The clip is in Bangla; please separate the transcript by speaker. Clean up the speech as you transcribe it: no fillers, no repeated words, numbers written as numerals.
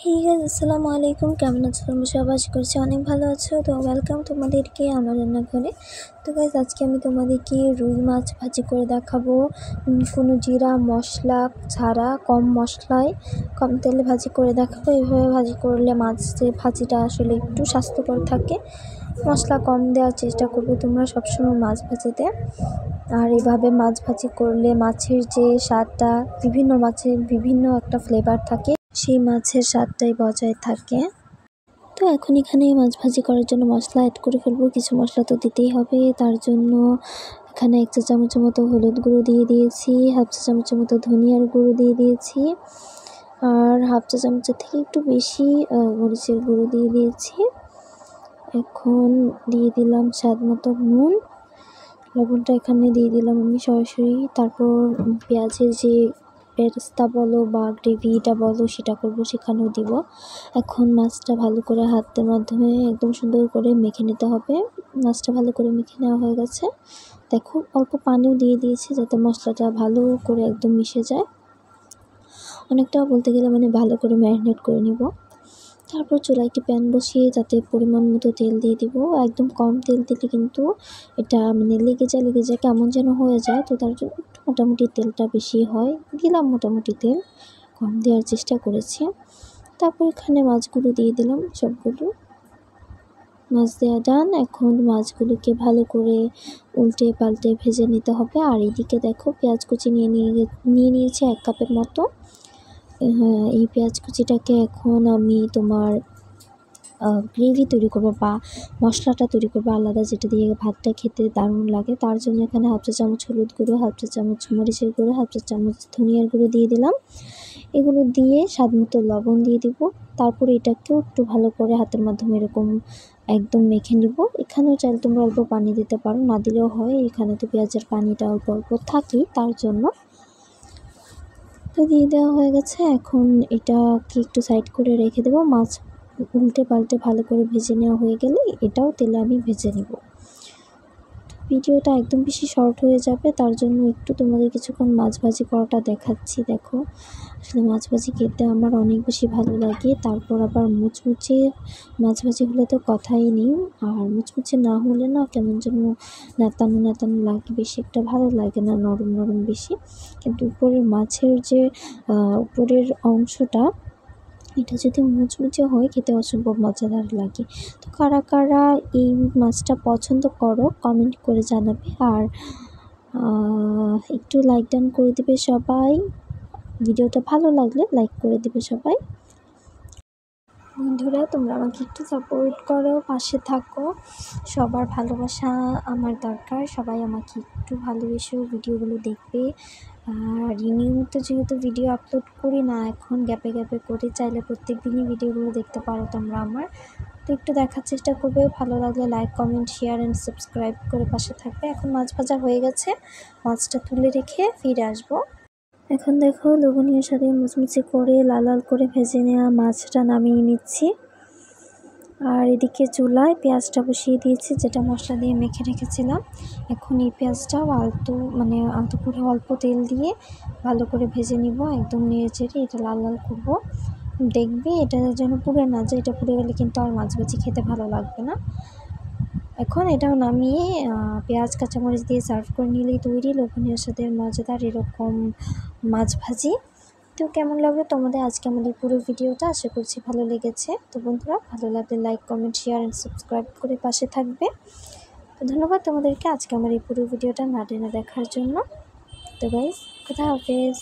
Speaker 1: হে গাইস, আসসালামু আলাইকুম। কেমন আছো তোমরা সবাই? আশা করছি অনেক ভালো আছো। তো ওয়েলকাম তোমাদেরকে আমার রান্নাঘরে। তো গাইস, আজকে আমি তোমাদেরকে রুই মাছ ভাজি করে দেখাবো। কোনো জিরা মশলা ছাড়া কম মশলায় কম তেলে ভাজি করে দেখাবো। এইভাবে ভাজি করলে মাছের ভাজিটা আসলে একটু স্বাস্থ্যকর থাকে। মশলা কম দেওয়ার চেষ্টা করবে তোমরা সবসময় মাছ ভাজিতে। আর এইভাবে মাছ ভাজি করলে মাছের যে স্বাদটা, বিভিন্ন মাছের বিভিন্ন একটা ফ্লেভার থাকে, সেই মাছের স্বাদটাই বজায় থাকে। তো এখন এখানে মাছ ভাজি করার জন্য মশলা অ্যাড করে ফেলবো। কিছু মশলা তো দিতেই হবে, তার জন্য এখানে 1 চা চামচের মতো হলুদ গুঁড়ো দিয়ে দিয়েছি, 1/2 চা চামচের মতো ধনিয়ার গুঁড়ো দিয়ে দিয়েছি, আর 1/2 চা চামচের থেকে একটু বেশি মরিচের গুঁড়ো দিয়ে দিয়েছি। এখন দিয়ে দিলাম স্বাদ মতো নুন। লবণটা এখানে দিয়ে দিলাম আমি সরাসরি। তারপর পেঁয়াজের যে পেস্তা বলো বা গ্রেভিটা বলো সেটা করবো, সেখানেও দিব। এখন মাছটা ভালো করে হাতের মাধ্যমে একদম সুন্দর করে মেখে নিতে হবে। মাছটা ভালো করে মেখে নেওয়া হয়ে গেছে। দেখো, অল্প পানিও দিয়ে দিয়েছি যাতে মশলাটা ভালো করে একদম মিশে যায়। অনেকটা বলতে গেলে ভালো করে ম্যারিনেট করে নিব। তারপর চুলায় একটি প্যান বসিয়ে তাতে পরিমাণ মতো তেল দিয়ে দিব। একদম কম তেল দিলে কিন্তু এটা লেগে যায় কেমন যেন হয়ে যায়। তো তার জন্য একটু মোটামুটি তেলটা বেশি হয়, দিলাম মোটামুটি তেল, কম দেওয়ার চেষ্টা করেছি। তারপর এখানে মাছগুলো দিয়ে দিলাম, সবগুলো মাছ দেওয়া ডান। এখন মাছগুলোকে ভালো করে উল্টে পাল্টে ভেজে নিতে হবে। আর এদিকে দেখো, পেঁয়াজ কুচি নিয়ে নিয়েছি 1 কাপের মতো। হ্যাঁ, এই পেঁয়াজ কুচিটাকে এখন আমি তোমার গ্রেভি তৈরি করবো বা মশলাটা তৈরি করবো আলাদা, যেটা দিয়ে ভাতটা খেতে দারুণ লাগে। তার জন্য এখানে 1/2 চা চামচ হলুদ গুঁড়ো, 1/2 চা চামচ মরিচের গুঁড়ো, 1/2 চা চামচ ধনিয়ার গুঁড়ো দিয়ে দিলাম। এগুলো দিয়ে স্বাদ মতো লবণ দিয়ে দিব। তারপরে এটাকেও একটু ভালো করে হাতের মাধ্যমে এরকম একদম মেখে নিব। এখানেও চাইলে তোমরা অল্প পানি দিতে পারো, না দিলেও হয়। এখানে তো পেঁয়াজের পানিটা অল্প অল্প থাকেই, তার জন্য। তো দিয়ে দেওয়া হয়ে গেছে। এখন এটাকে একটু সাইড করে রেখে দেবো। মাছ উল্টে পাল্টে ভালো করে ভেজে নেওয়া হয়ে গেলে এটাও তেলে আমি ভেজে নেব। ভিডিওটা একদম বেশি শর্ট হয়ে যাবে, তার জন্য একটু তোমাদের কিছুক্ষণ মাছ ভাজি করাটা দেখাচ্ছি। দেখো, আসলে মাছ ভাজি খেতে আমার অনেক বেশি ভালো লাগে। তারপর আবার মুচমুচে মাছ ভাজি হলে তো কথাই নেই। আর মুচমুচে না হলে না কেমন যেন নেতানো নেতানো লাগে, বেশি একটা ভালো লাগে না, নরম নরম বেশি। কিন্তু উপরের মাছের যে উপরের অংশটা, এটা যদি মুচমুচে হয় খেতে অসম্ভব মজাদার লাগে। তো কারা কারা এই মাছটা পছন্দ করো কমেন্ট করে জানাবে। আর একটু লাইক ডান করে দেবে সবাই। ভিডিওটা ভালো লাগলে লাইক করে দেবে সবাই। বন্ধুরা, তোমরা আমাকে একটু সাপোর্ট করো, পাশে থাকো। সবার ভালোবাসা আমার দরকার। সবাই আমাকে একটু ভালোবেসে ভিডিওগুলো দেখবে। আর নিয়মিত যেহেতু ভিডিও আপলোড করি না এখন, গ্যাপে গ্যাপে করে, চাইলে প্রত্যেক দিনই ভিডিওগুলো দেখতে পারো তোমরা আমার। তো একটু দেখার চেষ্টা করবে। ভালো লাগলে like, comment, share and subscribe করে পাশে থাকবে। এখন মাছ ভাজা হয়ে গেছে, মাছটা তুলে রেখে ফিরে আসবো। এখন দেখো, লবণের সাথে মুচমুচে করে লাল লাল করে ভেজে নেওয়া মাছটা নামিয়ে নিচ্ছি। আর এদিকে চুলায় পেঁয়াজটা বসিয়ে দিয়েছি, যেটা মশলা দিয়ে মেখে রেখেছিলাম। এখন এই পেঁয়াজটাও আলতো করে অল্প তেল দিয়ে ভালো করে ভেজে নিব, একদম নেড়ে চেড়ে এটা লাল লাল করবো। দেখবে এটা যেন পুড়ে না যায়, এটা পুড়ে গেলে কিন্তু আর মাছ ভাজি খেতে ভালো লাগবে না। এখন এটাও নামিয়ে পেঁয়াজ কাঁচামরিচ দিয়ে সার্ভ করে নিলেই তৈরি লোভনীয় স্বাদের মজাদার এরকম মাছ ভাজি। তো কেমন লাগলো তোমাদের আজকে আমাদের পুরো ভিডিওটা? আশা করছি ভালো লেগেছে। তো বন্ধুরা, ভালো লাগলে like, comment, share and subscribe করে পাশে থাকবে। তো ধন্যবাদ তোমাদেরকে আজকে আমার এই পুরো ভিডিওটা না টেনে দেখার জন্য। তো গাইস, খোদা হাফেজ।